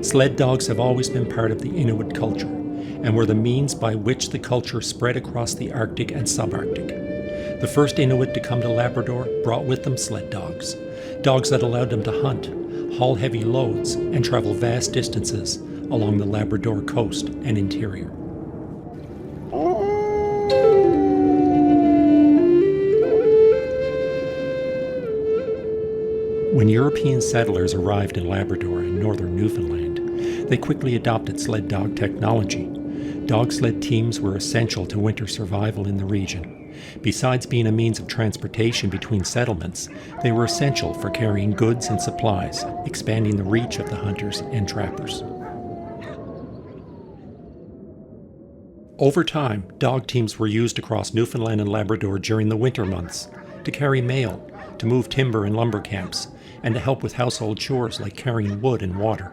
Sled dogs have always been part of the Inuit culture and were the means by which the culture spread across the Arctic and subarctic. The first Inuit to come to Labrador brought with them sled dogs that allowed them to hunt, haul heavy loads, and travel vast distances along the Labrador coast and interior. When European settlers arrived in Labrador and northern Newfoundland, they quickly adopted sled dog technology. Dog sled teams were essential to winter survival in the region. Besides being a means of transportation between settlements, they were essential for carrying goods and supplies, expanding the reach of the hunters and trappers. Over time, dog teams were used across Newfoundland and Labrador during the winter months to carry mail, to move timber in lumber camps, and to help with household chores like carrying wood and water.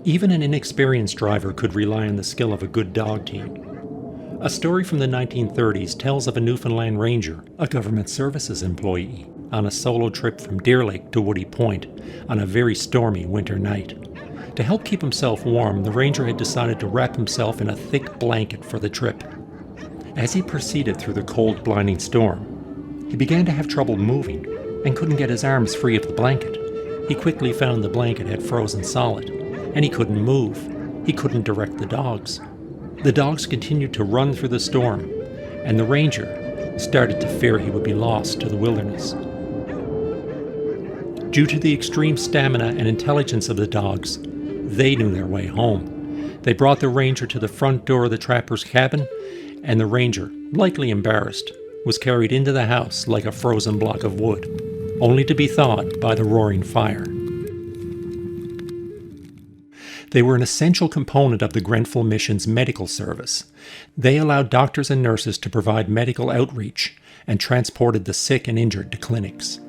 Even an inexperienced driver could rely on the skill of a good dog team. A story from the 1930s tells of a Newfoundland ranger, a government services employee, on a solo trip from Deer Lake to Woody Point on a very stormy winter night. To help keep himself warm, the ranger had decided to wrap himself in a thick blanket for the trip. As he proceeded through the cold, blinding storm, he began to have trouble moving and couldn't get his arms free of the blanket. He quickly found the blanket had frozen solid, and he couldn't move. He couldn't direct the dogs. The dogs continued to run through the storm, and the ranger started to fear he would be lost to the wilderness. Due to the extreme stamina and intelligence of the dogs, they knew their way home. They brought the ranger to the front door of the trapper's cabin, and the ranger, likely embarrassed, was carried into the house like a frozen block of wood, only to be thawed by the roaring fire. They were an essential component of the Grenfell Mission's medical service. They allowed doctors and nurses to provide medical outreach and transported the sick and injured to clinics.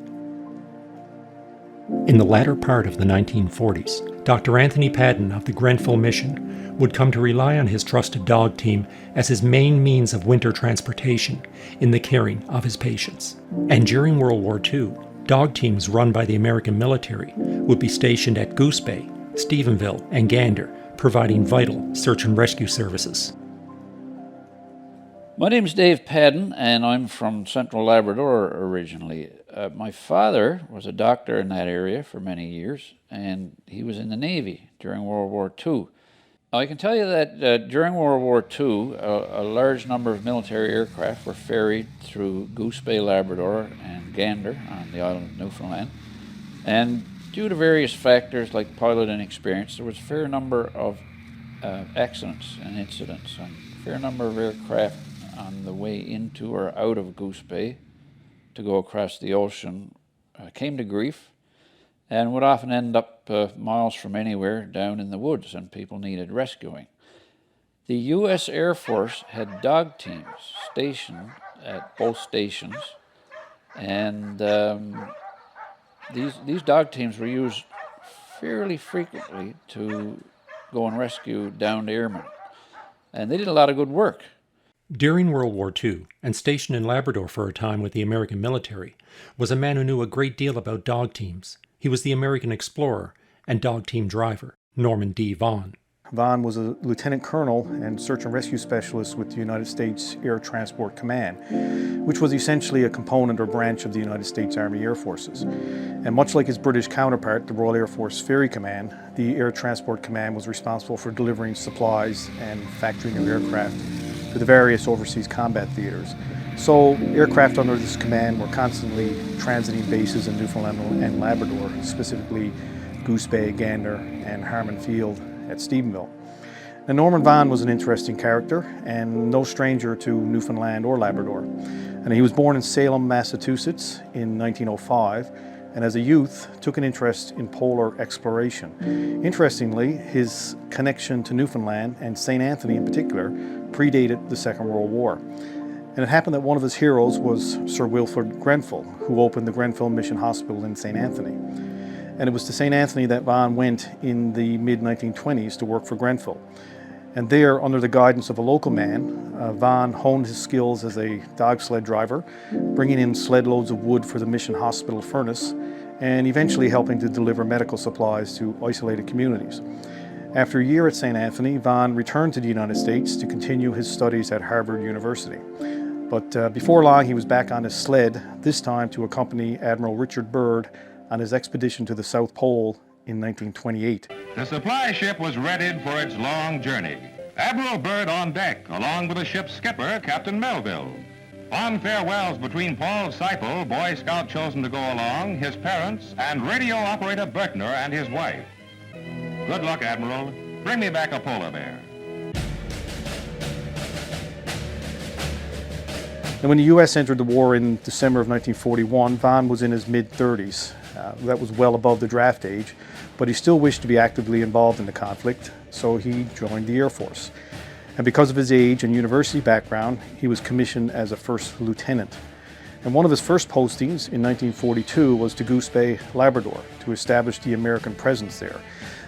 In the latter part of the 1940s, Dr. Anthony Paddon of the Grenfell Mission would come to rely on his trusted dog team as his main means of winter transportation in the caring of his patients. And during World War II, dog teams run by the American military would be stationed at Goose Bay, Stephenville, and Gander, providing vital search and rescue services. My name's Dave Paddon, and I'm from Central Labrador originally. My father was a doctor in that area for many years, and he was in the Navy during World War II. I can tell you that during World War II, a large number of military aircraft were ferried through Goose Bay, Labrador, and Gander on the island of Newfoundland. And due to various factors like pilot inexperience, there was a fair number of accidents and incidents, and a fair number of aircraft on the way into or out of Goose Bay to go across the ocean came to grief and would often end up miles from anywhere down in the woods, and people needed rescuing. The U.S. Air Force had dog teams stationed at both stations, and these dog teams were used fairly frequently to go and rescue downed airmen, and they did a lot of good work. During World War II, and stationed in Labrador for a time with the American military, was a man who knew a great deal about dog teams. He was the American explorer and dog team driver, Norman D. Vaughan. Vaughan was a lieutenant colonel and search and rescue specialist with the United States Air Transport Command, which was essentially a component or branch of the United States Army Air Forces. And much like his British counterpart, the Royal Air Force Ferry Command, the Air Transport Command was responsible for delivering supplies and factory new aircraft to the various overseas combat theaters. So aircraft under this command were constantly transiting bases in Newfoundland and Labrador, specifically Goose Bay, Gander, and Harmon Field at Stephenville. Now, Norman Vaughan was an interesting character and no stranger to Newfoundland or Labrador. And he was born in Salem, Massachusetts in 1905, and as a youth took an interest in polar exploration. Interestingly, his connection to Newfoundland and St. Anthony in particular predated the Second World War. And it happened that one of his heroes was Sir Wilfrid Grenfell, who opened the Grenfell Mission Hospital in St. Anthony. And it was to St. Anthony that Vaughan went in the mid-1920s to work for Grenfell. And there, under the guidance of a local man, Vaughan honed his skills as a dog sled driver, bringing in sled loads of wood for the mission hospital furnace and eventually helping to deliver medical supplies to isolated communities. After a year at St. Anthony, Vaughan returned to the United States to continue his studies at Hebbard University. But before long, he was back on his sled, this time to accompany Admiral Richard Byrd on his expedition to the South Pole in 1928. The supply ship was readied for its long journey. Admiral Byrd on deck, along with the ship's skipper, Captain Melville. Fond farewells between Paul Seipel, Boy Scout chosen to go along, his parents, and radio operator Bertner and his wife. Good luck, Admiral. Bring me back a polar bear. And when the U.S. entered the war in December of 1941, Vaughan was in his mid-30s. That was well above the draft age, but he still wished to be actively involved in the conflict, so he joined the Air Force. And because of his age and university background, he was commissioned as a first lieutenant. And one of his first postings in 1942 was to Goose Bay, Labrador, to establish the American presence there,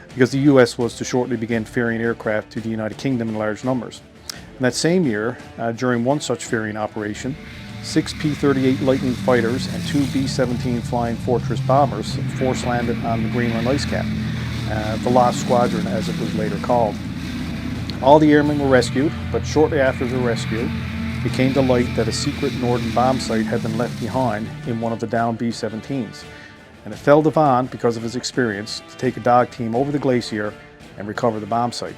because the U.S. was to shortly begin ferrying aircraft to the United Kingdom in large numbers. And that same year, during one such ferrying operation, 6 P-38 Lightning fighters and 2 B-17 Flying Fortress bombers force landed on the Greenland ice cap, the Lost Squadron as it was later called. All the airmen were rescued, but shortly after the rescue, it came to light that a secret northern bomb site had been left behind in one of the downed B-17s. And it fell to Vaughan, because of his experience, to take a dog team over the glacier and recover the bomb site.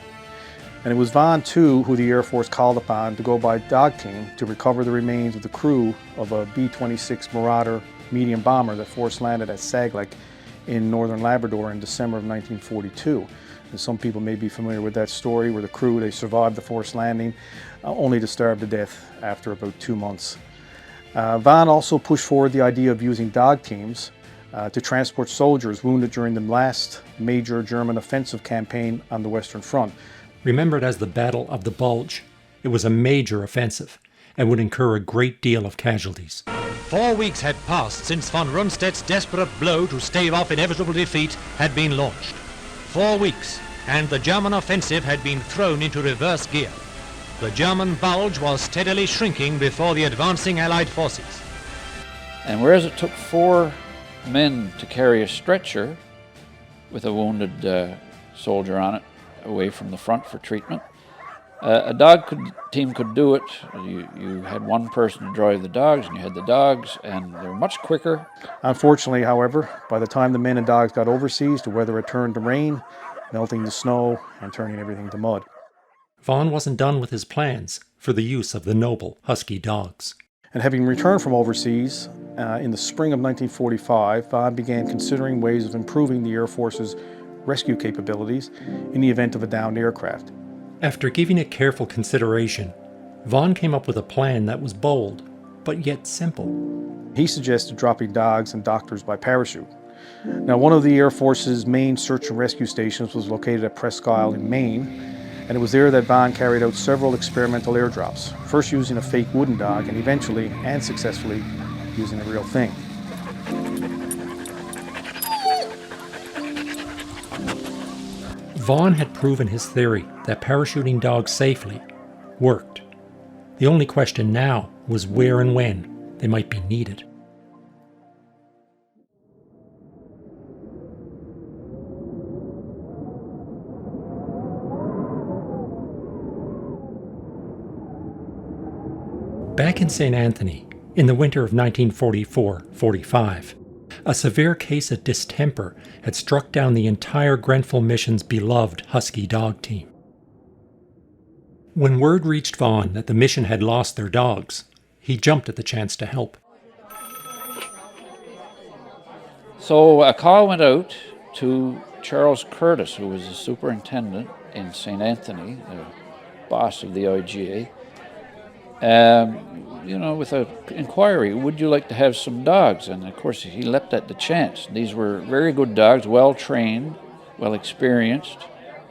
And it was Vaughan, too, who the Air Force called upon to go by dog team to recover the remains of the crew of a B-26 Marauder medium bomber that force landed at Saglec in northern Labrador in December of 1942. And some people may be familiar with that story, where the crew, they survived the forced landing, only to starve to death after about 2 months. Vaughan also pushed forward the idea of using dog teams to transport soldiers wounded during the last major German offensive campaign on the Western Front. Remembered as the Battle of the Bulge, it was a major offensive and would incur a great deal of casualties. 4 weeks had passed since von Rundstedt's desperate blow to stave off inevitable defeat had been launched. 4 weeks, and the German offensive had been thrown into reverse gear. The German bulge was steadily shrinking before the advancing Allied forces. And whereas it took 4 men to carry a stretcher with a wounded soldier on it away from the front for treatment, a team could do it. You had one person to drive the dogs, and you had the dogs, and they were much quicker. Unfortunately, however, by the time the men and dogs got overseas, the weather had turned to rain, melting the snow and turning everything to mud. Vaughan wasn't done with his plans for the use of the noble husky dogs. And having returned from overseas, in the spring of 1945, Vaughan began considering ways of improving the Air Force's rescue capabilities in the event of a downed aircraft. After giving it careful consideration, Vaughan came up with a plan that was bold, but yet simple. He suggested dropping dogs and doctors by parachute. Now, one of the Air Force's main search and rescue stations was located at Presque Isle in Maine, and it was there that Vaughan carried out several experimental airdrops, first using a fake wooden dog and eventually, and successfully, using a real thing. Vaughan had proven his theory that parachuting dogs safely worked. The only question now was where and when they might be needed. Back in St. Anthony, in the winter of 1944-45, a severe case of distemper had struck down the entire Grenfell Mission's beloved husky dog team. When word reached Vaughan that the mission had lost their dogs, he jumped at the chance to help. So a call went out to Charles Curtis, who was the superintendent in St. Anthony, the boss of the IGA, with an inquiry, would you like to have some dogs? And of course he leapt at the chance. These were very good dogs, well trained, well experienced,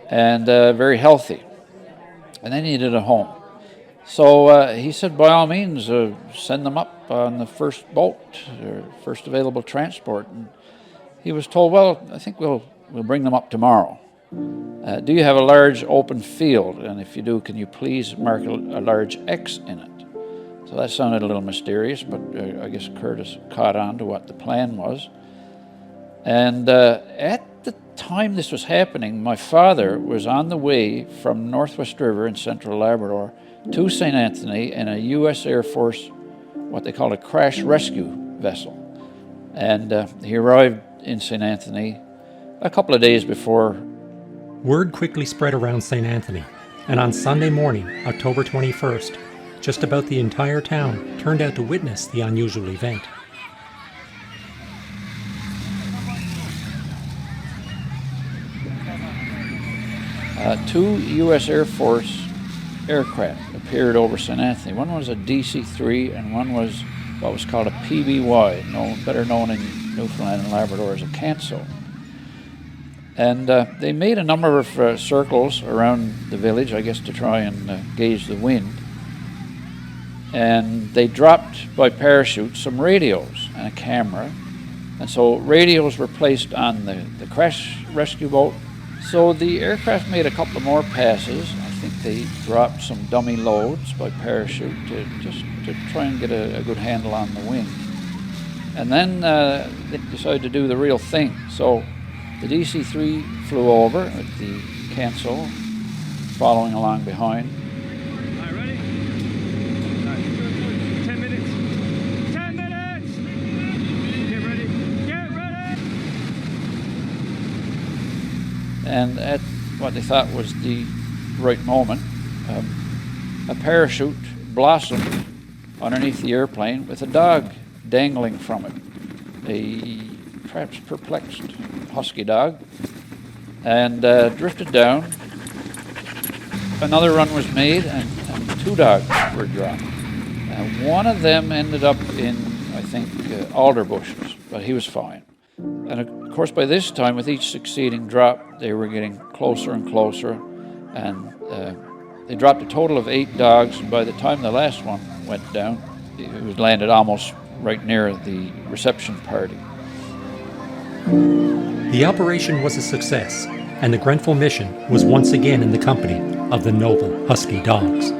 and very healthy. And they needed a home. So he said, by all means, send them up on the first boat, or first available transport. And he was told, well, I think we'll bring them up tomorrow. Do you have a large open field? And if you do, can you please mark a large X in it? So that sounded a little mysterious, but I guess Curtis caught on to what the plan was. And at the time this was happening, my father was on the way from Northwest River in central Labrador to St. Anthony in a U.S. Air Force, what they call a crash rescue vessel. And he arrived in St. Anthony a couple of days before. Word quickly spread around St. Anthony, and on Sunday morning, October 21st, just about the entire town turned out to witness the unusual event. Two U.S. Air Force aircraft appeared over St. Anthony. One was a DC-3 and one was what was called a PBY, better known in Newfoundland and Labrador as a Canso. And they made a number of circles around the village, I guess to try and gauge the wind. And they dropped by parachute some radios and a camera. And so radios were placed on the crash rescue boat. So the aircraft made a couple of more passes. I think they dropped some dummy loads by parachute to try and get a good handle on the wind. And then they decided to do the real thing. So the DC-3 flew over with the Canso following along behind. All right, ready? All right, 10 minutes. 10 minutes! Get ready. Get ready! And at what they thought was the right moment, a parachute blossomed underneath the airplane with a dog dangling from it, a perhaps perplexed husky dog, and drifted down. Another run was made, and two dogs were dropped. One of them ended up in, I think, alder bushes, but he was fine. And of course, by this time, with each succeeding drop, they were getting closer and closer, and they dropped a total of 8 dogs, and by the time the last one went down, it was landed almost right near the reception party. The operation was a success, and the Grenfell mission was once again in the company of the noble husky dogs.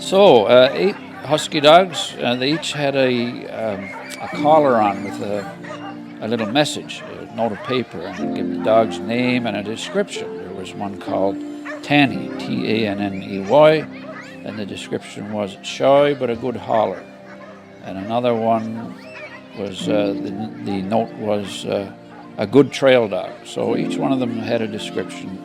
So, 8 husky dogs, they each had a collar on with a little message, a note of paper, and it gave the dog's name and a description. There was one called Tanny, T-A-N-N-E-Y, and the description was shy but a good holler. And another one was, the note was a good trail dog. So each one of them had a description.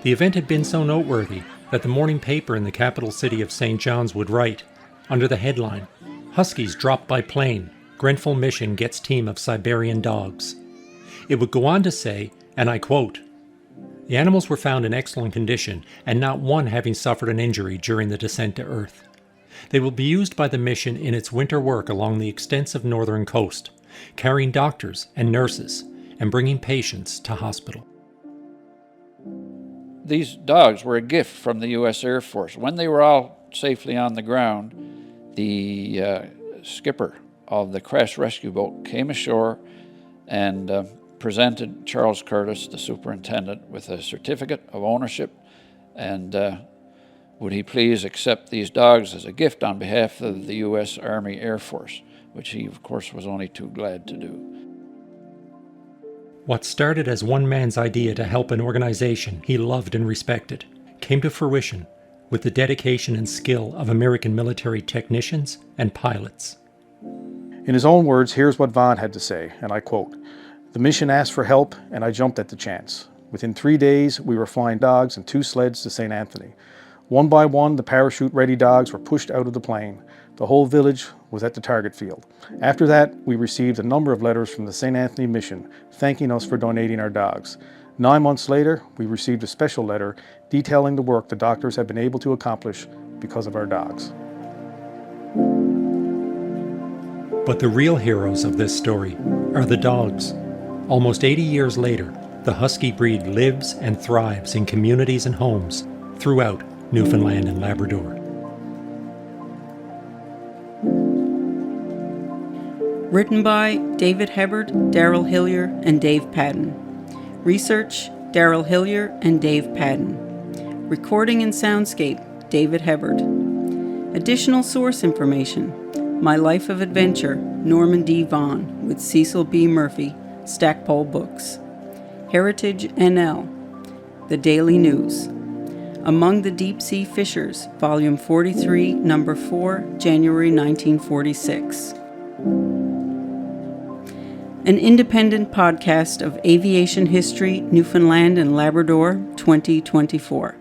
The event had been so noteworthy that the morning paper in the capital city of St. John's would write, under the headline, "Huskies dropped by plane. Grenfell mission gets team of Siberian dogs." It would go on to say, and I quote, "The animals were found in excellent condition and not one having suffered an injury during the descent to Earth. They will be used by the mission in its winter work along the extensive northern coast, carrying doctors and nurses and bringing patients to hospital." These dogs were a gift from the U.S. Air Force. When they were all safely on the ground, the skipper of the crash rescue boat came ashore and presented Charles Curtis, the superintendent, with a certificate of ownership, and would he please accept these dogs as a gift on behalf of the U.S. Army Air Force, which he, of course, was only too glad to do. What started as one man's idea to help an organization he loved and respected came to fruition with the dedication and skill of American military technicians and pilots. In his own words, here's what Vaughn had to say, and I quote, "The mission asked for help, and I jumped at the chance. Within 3 days, we were flying dogs and 2 sleds to St. Anthony. One by one, the parachute-ready dogs were pushed out of the plane. The whole village was at the target field. After that, we received a number of letters from the St. Anthony mission thanking us for donating our dogs. 9 months later, we received a special letter detailing the work the doctors had been able to accomplish because of our dogs." But the real heroes of this story are the dogs. Almost 80 years later, the husky breed lives and thrives in communities and homes throughout Newfoundland and Labrador. Written by David Hebbard, Darrell Hillier, and Dave Paddon. Research, Darrell Hillier and Dave Paddon. Recording and soundscape, David Hebbard. Additional source information, My Life of Adventure, Norman D. Vaughan, with Cecil B. Murphy, Stackpole Books. Heritage NL, The Daily News. Among the Deep Sea Fishers, Volume 43, Number 4, January 1946. An independent podcast of aviation history, Newfoundland and Labrador, 2024.